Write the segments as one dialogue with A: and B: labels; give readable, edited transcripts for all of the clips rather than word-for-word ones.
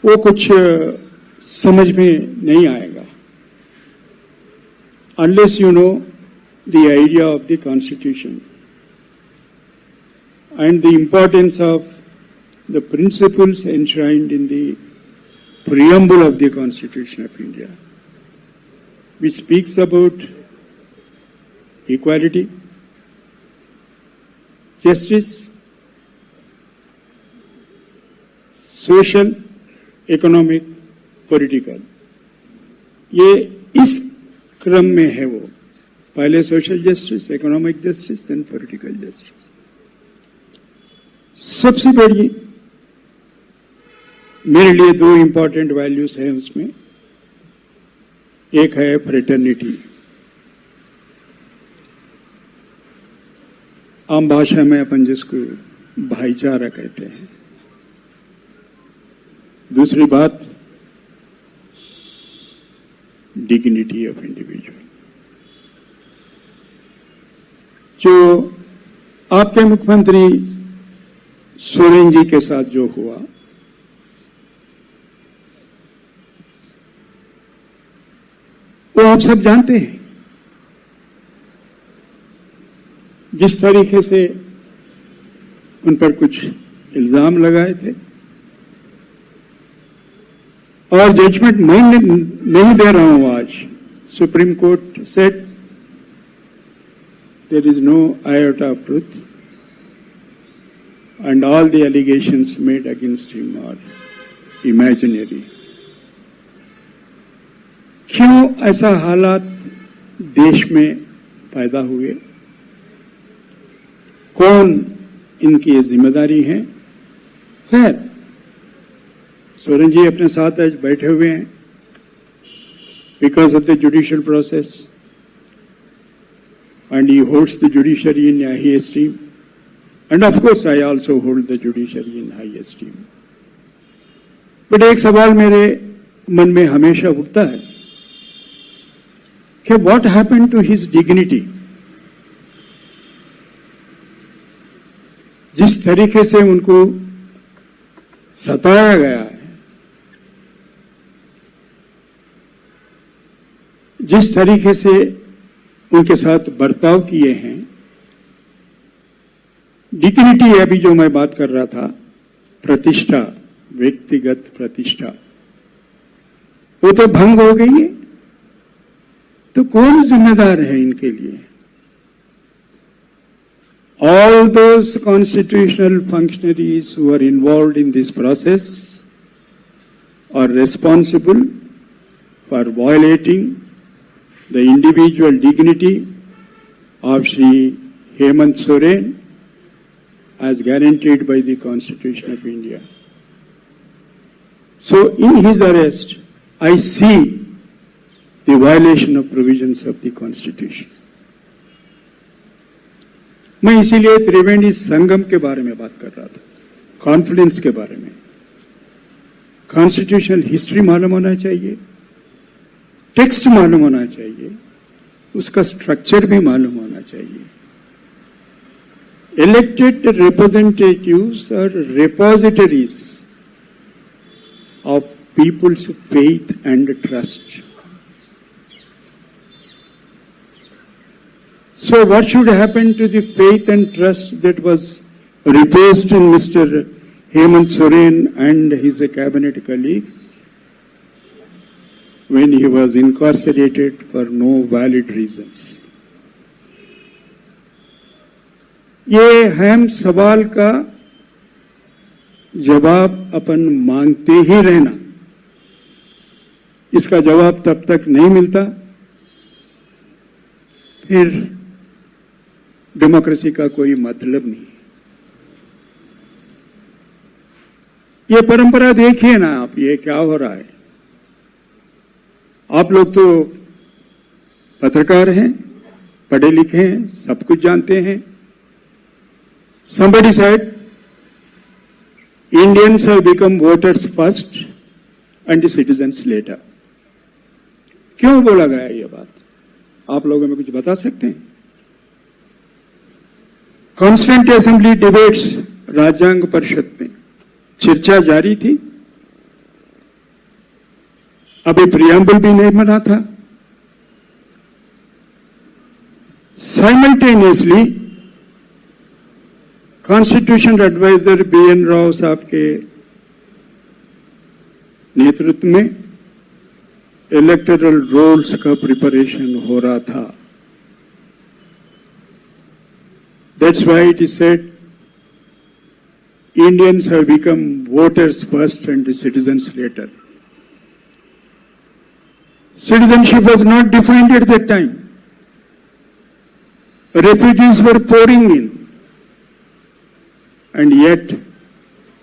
A: वो कुछ समझ में नहीं आएगा unless you know the idea of the Constitution and the importance of the principles enshrined in the preamble of the Constitution of India, which speaks about equality, justice, social, economic, political. ये इस क्रम में है वो, पहले social justice, economic justice, then political justice. सबसे बड़ी मेरे लिए दो इंपॉर्टेंट वैल्यूज हैं उसमें। एक है फ्रेटर्निटी, आम भाषा में अपन जिसको भाईचारा कहते हैं। दूसरी बात डिग्निटी ऑफ इंडिविजुअल। जो आपके मुख्यमंत्री सोरेन जी के साथ जो हुआ, वो आप सब जानते हैं। जिस तरीके से उन पर कुछ इल्जाम लगाए थे, और जजमेंट मैं नहीं दे रहा हूं आज। Supreme Court said there is no iota of truth and all the allegations made against him are imaginary. क्यों ऐसा हालात देश में पैदा हुए? कौन इनकी जिम्मेदारी है? खैर, सोरेन जी अपने साथ आज बैठे हुए हैं because of the judicial process and he holds the judiciary in high esteem and of course I also hold the judiciary in high esteem. But एक सवाल मेरे मन में हमेशा उठता है कि what happened to his dignity? जिस तरीके से उनको सताया गया है, जिस तरीके से उनके साथ बर्ताव किए हैं, डिग्निटी अभी जो मैं बात कर रहा था, प्रतिष्ठा, व्यक्तिगत प्रतिष्ठा, वो तो भंग हो गई है। तो कौन जिम्मेदार है इनके लिए? All those constitutional functionaries who are involved in this process are responsible for violating the individual dignity of Shri Hemant Soren as guaranteed by the Constitution of India. So in his arrest, I see the violation of provisions of the Constitution. मैं इसीलिए त्रिवेणी संगम के बारे में बात कर रहा था, conflicts के बारे में। कॉन्स्टिट्यूशनल हिस्ट्री मालूम होना चाहिए, टेक्स्ट मालूम होना चाहिए, उसका स्ट्रक्चर भी मालूम होना चाहिए। Elected representatives are repositories of people's faith and trust. So what should happen to the faith and trust that was reposed in Mr. Hemant Soren and his cabinet colleagues when he was incarcerated for no valid reasons? ये अहम सवाल का जवाब अपन मांगते ही रहना। इसका जवाब तब तक नहीं मिलता, फिर डेमोक्रेसी का कोई मतलब नहीं। ये परंपरा देखिए ना आप, ये क्या हो रहा है। आप लोग तो पत्रकार हैं, पढ़े लिखे हैं, सब कुछ जानते हैं। Somebody said Indians have become voters first and citizens later. क्यों बोला गया ये बात? आप लोगों में कुछ बता सकते हैं? कॉन्स्टिट्यूएंट असेंबली डिबेट्स राज्यांग परिषद में चर्चा जारी थी अभी प्रियम्बल भी नहीं बना था। Simultaneously constitution adviser BN Rao साहब के नेतृत्व में इलेक्टोरल रोल्स का प्रिपरेशन हो रहा था। That's why it is said Indians have become voters first and citizens later. Citizenship was not defined at that time. Refugees were pouring in, and yet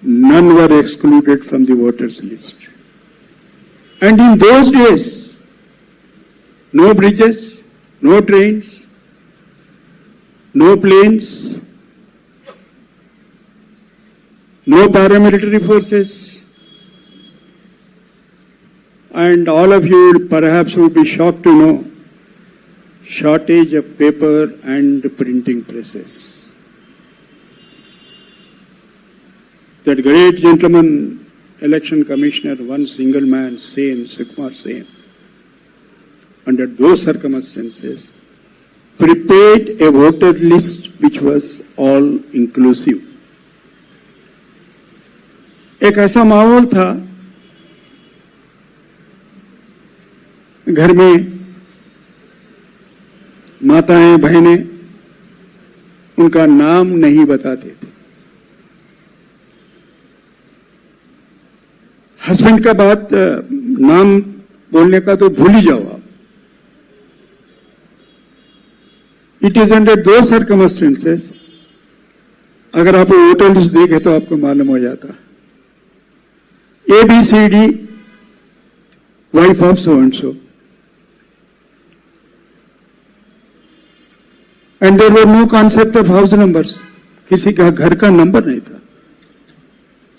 A: none were excluded from the voters list. And in those days, no bridges, no trains, no planes, no paramilitary forces, and all of you perhaps would be shocked to know shortage of paper and printing presses. That great gentleman, election commissioner, one single man, Sukumar Sen, under those circumstances, prepared a voter list which was all inclusive. एक ऐसा माहौल था, घर में माताएं बहनें उनका नाम नहीं बताते थे। हस्बैंड का बात नाम बोलने का तो भूल ही जाओ आप। इट इज अंडर दो सर्कमस्टेंसेस, अगर आप वोटर लिस्ट देखे तो आपको मालूम हो जाता, ABCD wife of so and so, and there were no concept of house numbers, किसी का घर का नंबर नहीं था।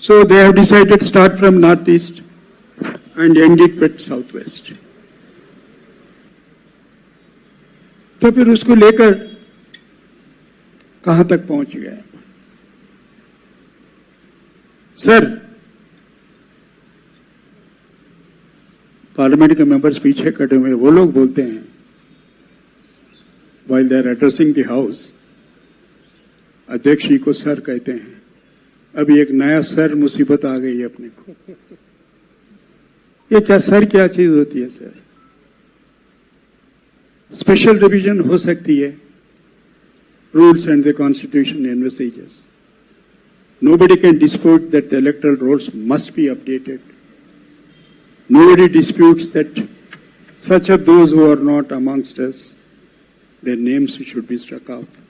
A: So they have decided start from northeast and end it with southwest. तो फिर उसको लेकर कहां तक पहुंच गए? सर, पार्लियामेंट के मेंबर्स पीछे खड़े हुए वो लोग बोलते हैं while they are addressing the house, अध्यक्ष जी को सर कहते हैं। अभी एक नया सर मुसीबत आ गई है अपने को। ये क्या सर, क्या चीज होती है सर? स्पेशल रिवीजन हो सकती है, rules and the constitution envisages. Nobody can dispute that electoral rolls must be updated. Nobody disputes that such of those who are not amongst us, their names should be struck out.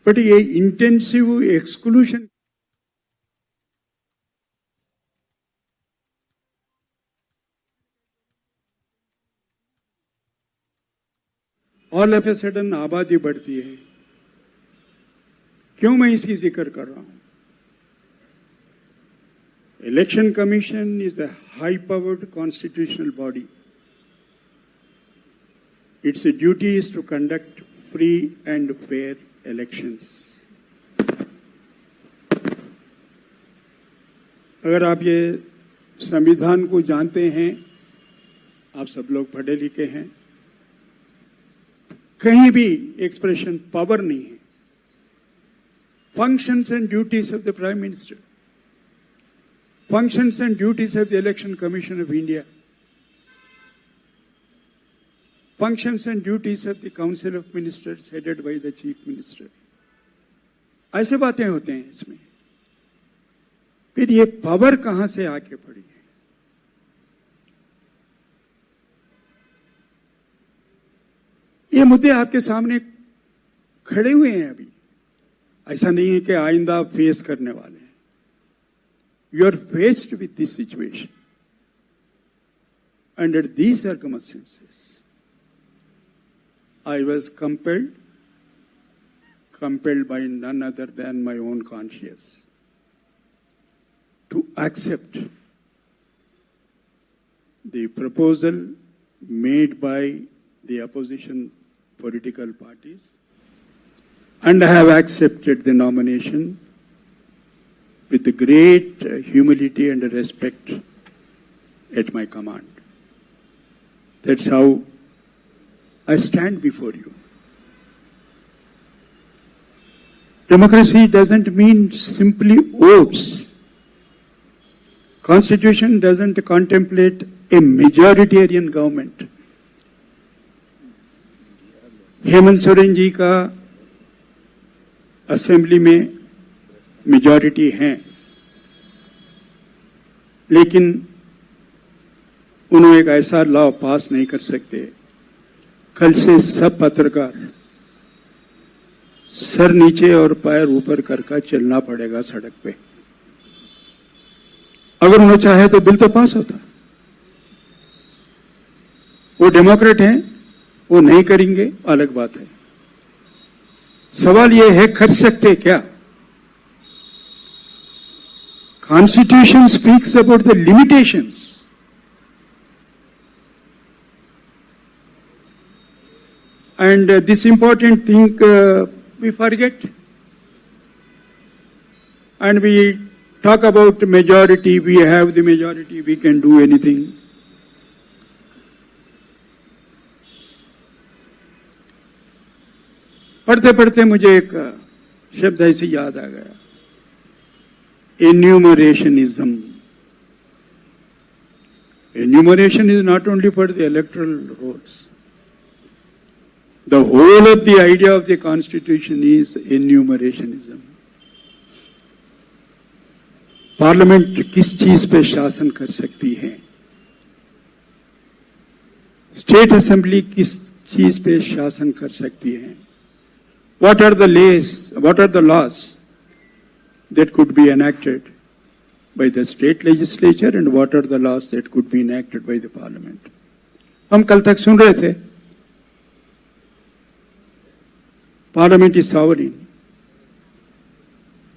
A: But ये intensive exclusion all of a sudden आबादी बढ़ती है। क्यों मैं इसकी जिक्र कर रहा हूं? Election Commission is a high powered constitutional body. Its duty is to conduct free and fair elections. अगर आप ये संविधान को जानते हैं, आप सब लोग पढ़े लिखे हैं, कहीं भी एक्सप्रेशन पावर नहीं है। Functions and duties of the prime minister, functions and duties of the election commission of India, functions and duties of the Council of Ministers headed by the Chief Minister. ऐसे बातें होते हैं इसमें। फिर ये power कहां से आके पड़ी है? ये मुद्दे आपके सामने खड़े हुए हैं अभी। ऐसा नहीं है कि आइंदा आप फेस करने वाले हैं। You are faced with this situation under these circumstances. I was compelled by none other than my own conscience, to accept the proposal made by the opposition political parties, and I have accepted the nomination with great humility and respect at my command. That's how I stand before you. Democracy doesn't mean simply votes. Constitution doesn't contemplate a majoritarian government. Hemant Soren ji का assembly में majority है, लेकिन उन्होंने एक ऐसा law पास नहीं कर सकते। कल से सब पत्रकार सर नीचे और पैर ऊपर करके चलना पड़ेगा सड़क पे। अगर उन्होंने चाहे तो बिल तो पास होता। वो डेमोक्रेट हैं, वो नहीं करेंगे, अलग बात है। सवाल ये है, कर सकते क्या? Constitution speaks about the limitations. And this important thing we forget. And we talk about majority, we have the majority, we can do anything. पढ़ते पढ़ते मुझे एक शब्द ऐसे याद आ गया, enumerationism. Enumeration is not only for the electoral rolls. The whole of the idea of the Constitution is enumerationism. Parliament किस चीज पे शासन कर सकती है? स्टेट असेंबली किस चीज पे शासन कर सकती है? What are the laws that could be enacted by the state legislature and what are the laws that could be enacted by the parliament? हम कल तक सुन रहे थे, parliament is sovereign.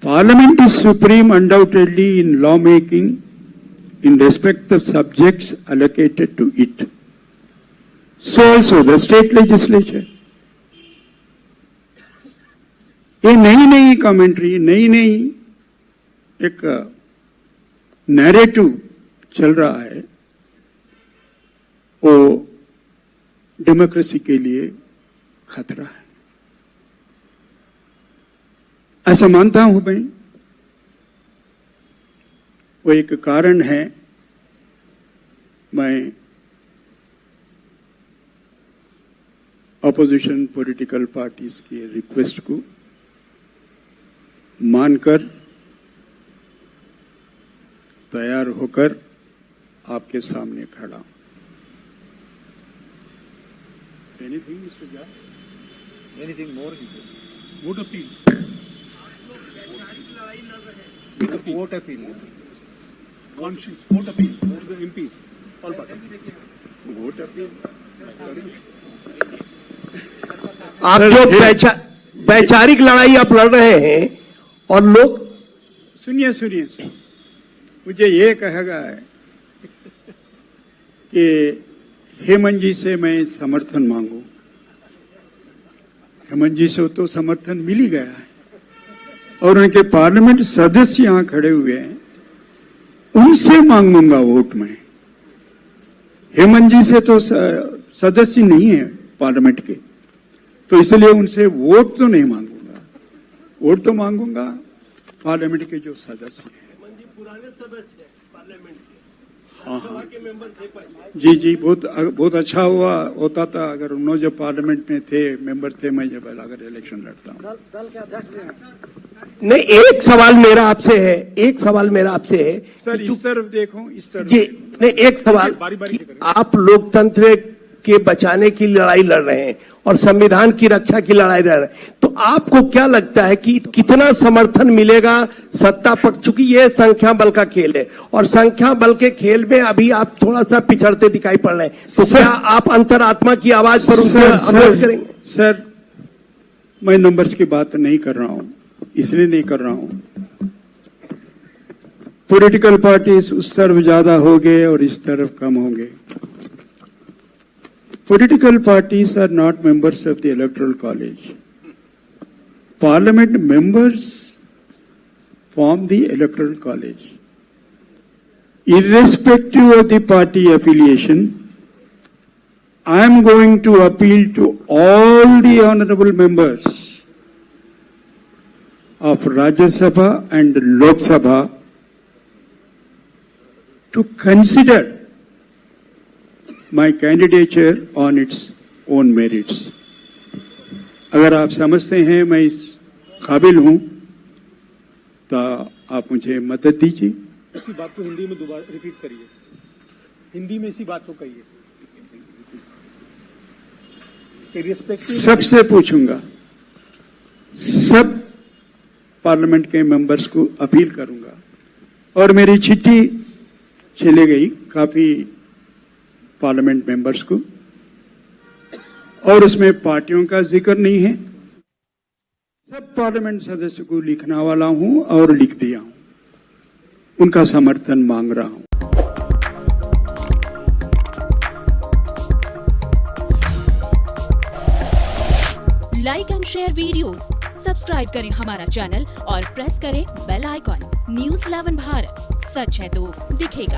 A: Parliament is supreme undoubtedly in lawmaking in respect of subjects allocated to it. So also the state legislature. ये नई commentary, नई एक narrative चल रहा है, वो डेमोक्रेसी के लिए खतरा है। ऐसा मानता हूं मैं, वो एक कारण है मैं ऑपोजिशन पॉलिटिकल पार्टीज की रिक्वेस्ट को मानकर तैयार होकर आपके सामने खड़ा हूं। एनीथिंग मिस्टर जा?
B: Anything more?
A: Vote appeal.
B: Vote appeal,
A: conscious vote appeal to the MPs, all party vote appeal.
C: आप जो वैचारिक लड़ाई आप लड़ रहे हैं और लोग,
A: सुनिए, मुझे ये कहेगा है कि हेमंत जी से मैं समर्थन मांगू। हेमंत जी से तो समर्थन मिल ही गया है और उनके पार्लियामेंट सदस्य यहां खड़े हुए हैं, उनसे मांगूंगा वोट में। हेमंत जी से तो सदस्य नहीं है पार्लियामेंट के, तो इसलिए उनसे वोट तो नहीं मांगूंगा। वोट तो मांगूंगा पार्लियामेंट के जो सदस्य हैं।
C: पुराने सदस्य हैं पार्लियामेंट के,
A: हाँ,
C: सभा के मेंबर थे पहले।
A: जी, बहुत अच्छा होता था अगर उन्होंने जब पार्लियामेंट में थे, मेंबर थे, मैं जब अगर इलेक्शन लड़ता हूँ।
C: दल के अध्यक्ष नहीं, एक सवाल मेरा आपसे है
A: सर, इस तरफ देखो, इस तरफ
C: जी नहीं, एक सवाल, आप लोकतंत्र के बचाने की लड़ाई लड़ रहे हैं और संविधान की रक्षा की लड़ाई लड़ रहे हैं, तो आपको क्या लगता है कि कितना समर्थन मिलेगा सत्ता पक्ष? चूंकि ये संख्या बल का खेल है और संख्या बल के खेल में अभी आप थोड़ा सा पिछड़ते दिखाई पड़ रहे हैं, तो क्या आप अंतरात्मा की आवाज पर उनसे अनुरोध करेंगे?
A: सर, मैं नंबर्स की बात नहीं कर रहा हूं, इसलिए नहीं कर रहा हूं पॉलिटिकल पार्टीज उस तरफ ज्यादा होंगे और इस तरफ कम होंगे। Political parties are not members of the electoral college. Parliament members form the electoral college. Irrespective of the party affiliation, I am going to appeal to all the honorable members of Rajya Sabha and Lok Sabha to consider my candidature on its own merits. अगर आप समझते हैं मैं इस काबिल हूं तो आप मुझे मदद दीजिए।
D: इसी बात को हिंदी में दोबारा रिपीट करिए, हिंदी में इसी बात को कहिए।
A: सबसे पूछूंगा, सब पार्लियामेंट के मेंबर्स को अपील करूंगा और मेरी चिट्ठी चली गई काफी पार्लियामेंट मेंबर्स को और उसमें पार्टियों का जिक्र नहीं है। सब पार्लियामेंट सदस्य को लिखने वाला हूं और लिख दिया हूं, उनका समर्थन मांग रहा हूं।
E: Like and share videos, subscribe करें हमारा चैनल और प्रेस करें बेल आइकॉन। News 11 भारत, सच है तो दिखेगा।